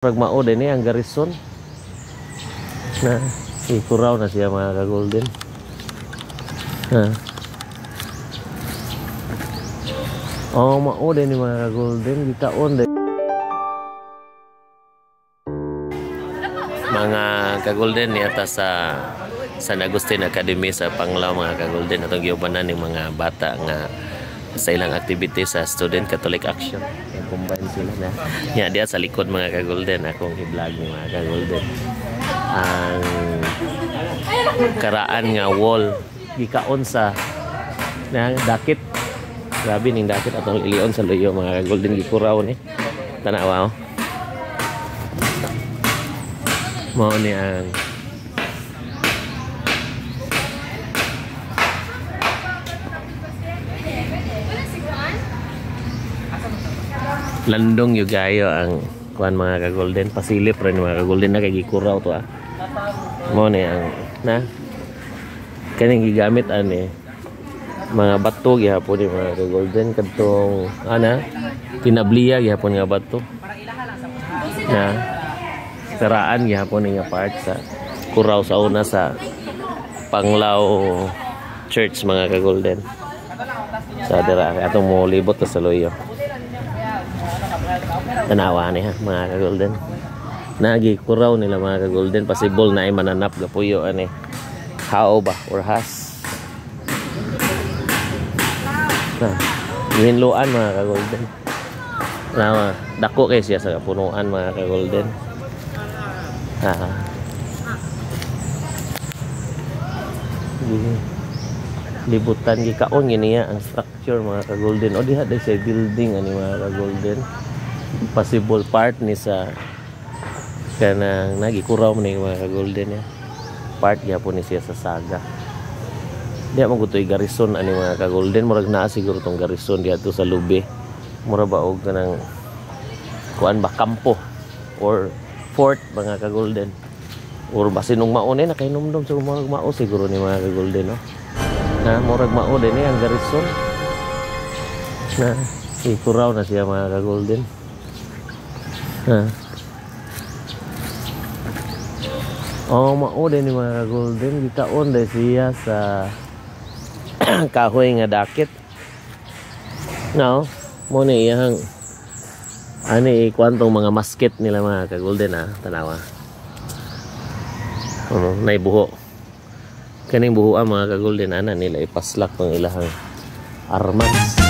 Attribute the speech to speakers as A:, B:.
A: Pragmao din ang garrison na ikuraw na siya mga ka-golden. Mao din ni mga ka-golden gitaon din. Mga ka-golden ni ata sa San Agustin Academy sa Panglao mga ka-golden atong giubanan ni mga bata nga sa ilang activity sa Student Catholic Action. Combine sila na. Nya dia sa likod mga ka-golden akong i-vlog mga ka-golden. Ang karaan nga wall gikaon sa na dakit. Grabe ning dakit atong ilion sa luyo mga ka-golden gikuraw ni. Tanawa oh. Mao ni ang landong yung gayo ang kuan mga ka-golden pasilip rin mga ka-golden na kay gikuraw to mo ni ang na kaning gigamit ani mga bato gihapon ni mga ka-golden kadtong tinabliya gihapon nga bato na saraan gihapon nga part sa kuraw sa una sa Panglao Church mga ka-golden sa dira atong mo libot sa loyo. Tanawa ni ha mga ka-golden. Nagi kuraw nila mga ka-golden possible na ay mananap gapuyo ani. How ba or has. Ginluan mga ka-golden. Na dako kay siya sa punuan mga ka-golden. Libutan gikaon niya ang structure mga ka-golden. O diha day sa building ani mga ka-golden. Possible part ni sa kanang nagikuraw ni mga ka-golden ya. Part gyapon ni siya sa saga. Diya mo gutoy garrison ani mga ka-golden murag naa siguro tong garrison diha to sa Lube. Mura ba og kanang kuan ba kampo or fort mga ka-golden. Or basinong mao ni nakainomdom sa murag mao siguro ni mga ka-golden no. Na murag mao din ni ang garrison. Na ikuraw na siya mga ka-golden. Mao din ni mga ka-golden gitaon dai siya sa kahoy nga dakit. No, mo ni iyang ani kwantong mga masket nila mga ka-golden tanawa. Nay buho. Kaning buho mga ka-golden ana nila ipaslak ng ilahang armas.